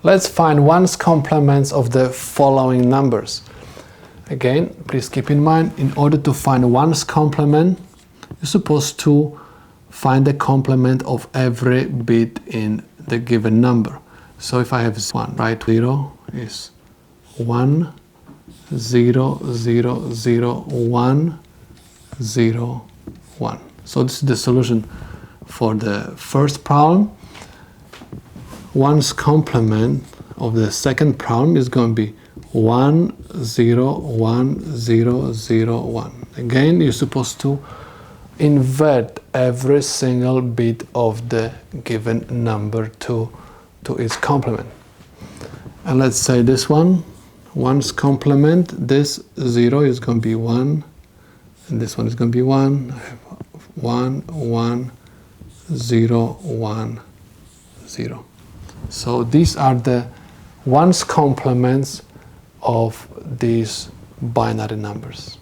Let's find 1's complements of the following numbers. Again, please keep in mind, in order to find 1's complement, you're supposed to find the complement of every bit in the given number. So if I have 1, right, 0 is 1, 0, 0, 0, 1, 0, 1. So this is the solution for the first problem. 1's complement of the second problem is going to be 1, 0, 1, 0, 0, 1. Again, you're supposed to invert every single bit of the given number to its complement. And let's say this one, 1's complement, this 0 is going to be 1, and this one is going to be 1, 1, 1, 0, 1, 0. So these are the 1's complements of these binary numbers.